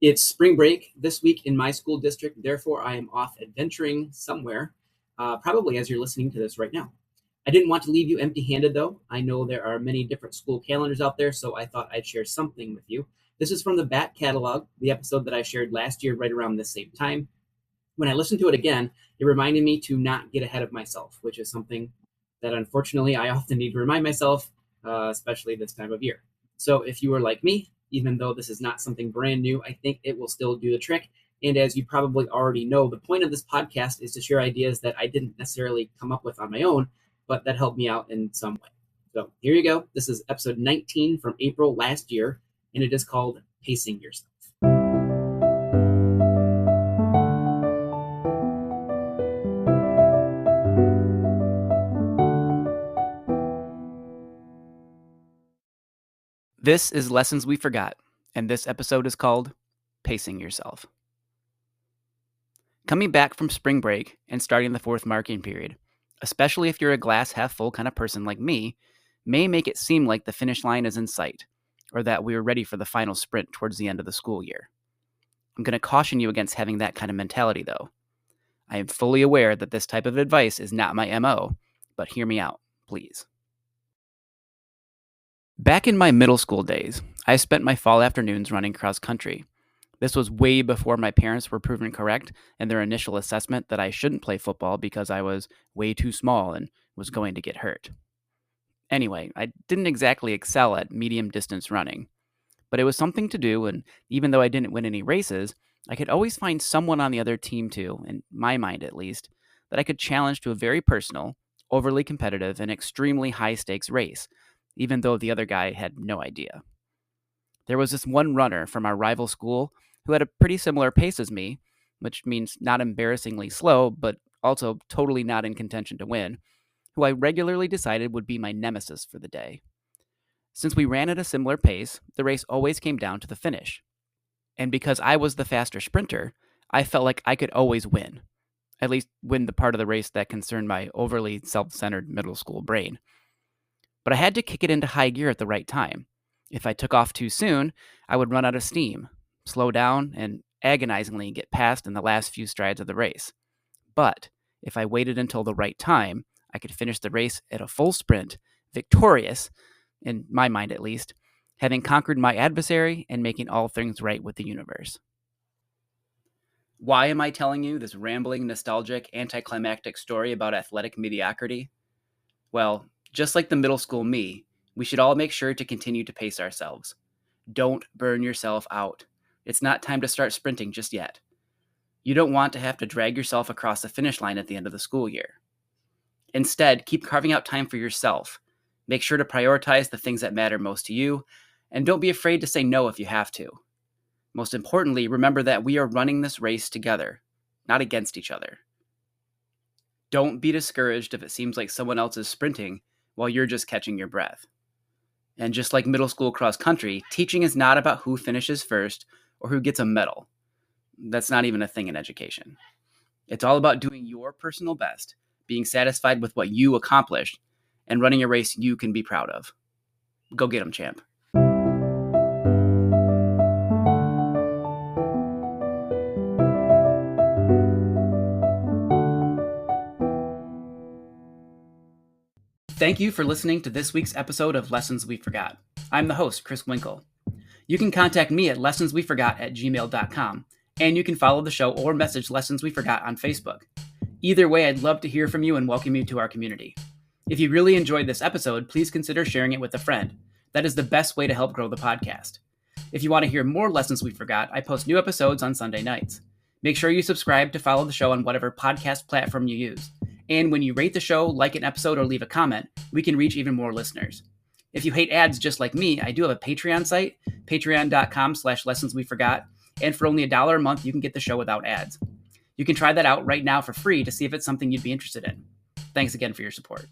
It's spring break this week in my school district. Therefore, I am off adventuring somewhere, probably as you're listening to this right now. I didn't want to leave you empty handed, though. I know there are many different school calendars out there, so I thought I'd share something with you. This is from the back catalog, the episode that I shared last year, right around this same time. When I listened to it again, it reminded me to not get ahead of myself, which is something that unfortunately I often need to remind myself, especially this time of year. So if you are like me, even though this is not something brand new, I think it will still do the trick. And as you probably already know, the point of this podcast is to share ideas that I didn't necessarily come up with on my own, but that helped me out in some way. So here you go. This is episode 19 from April last year, and it is called Pacing Yourself. This is Lessons We Forgot, and this episode is called Pacing Yourself. Coming back from spring break and starting the fourth marking period, especially if you're a glass half full kind of person like me, may make it seem like the finish line is in sight, or that we are ready for the final sprint towards the end of the school year. I'm going to caution you against having that kind of mentality, though. I am fully aware that this type of advice is not my MO, but hear me out, please. Back in my middle school days, I spent my fall afternoons running cross country. This was way before my parents were proven correct in their initial assessment that I shouldn't play football because I was way too small and was going to get hurt. Anyway, I didn't exactly excel at medium distance running, but it was something to do, and even though I didn't win any races, I could always find someone on the other team too, in my mind at least, that I could challenge to a very personal, overly competitive, and extremely high stakes race, even though the other guy had no idea. There was this one runner from our rival school who had a pretty similar pace as me, which means not embarrassingly slow, but also totally not in contention to win, who I regularly decided would be my nemesis for the day. Since we ran at a similar pace, the race always came down to the finish. And because I was the faster sprinter, I felt like I could always win. At least win the part of the race that concerned my overly self-centered middle school brain. But I had to kick it into high gear at the right time. If I took off too soon, I would run out of steam, slow down, and agonizingly get past in the last few strides of the race. But if I waited until the right time, I could finish the race at a full sprint, victorious, in my mind at least, having conquered my adversary and making all things right with the universe. Why am I telling you this rambling, nostalgic, anticlimactic story about athletic mediocrity? Well, just like the middle school me, we should all make sure to continue to pace ourselves. Don't burn yourself out. It's not time to start sprinting just yet. You don't want to have to drag yourself across the finish line at the end of the school year. Instead, keep carving out time for yourself. Make sure to prioritize the things that matter most to you, and don't be afraid to say no if you have to. Most importantly, remember that we are running this race together, not against each other. Don't be discouraged if it seems like someone else is sprinting while you're just catching your breath. And just like middle school cross country, teaching is not about who finishes first or who gets a medal. That's not even a thing in education. It's all about doing your personal best, being satisfied with what you accomplished, and running a race you can be proud of. Go get 'em, champ. Thank you for listening to this week's episode of Lessons We Forgot. I'm the host, Chris Winkle. You can contact me at lessonsweforgot@gmail.com, and you can follow the show or message Lessons We Forgot on Facebook. Either way, I'd love to hear from you and welcome you to our community. If you really enjoyed this episode, please consider sharing it with a friend. That is the best way to help grow the podcast. If you want to hear more Lessons We Forgot, I post new episodes on Sunday nights. Make sure you subscribe to follow the show on whatever podcast platform you use. And when you rate the show, like an episode, or leave a comment, we can reach even more listeners. If you hate ads just like me, I do have a Patreon site, patreon.com/lessonsweforgot, and for only $1 a month, you can get the show without ads. You can try that out right now for free to see if it's something you'd be interested in. Thanks again for your support.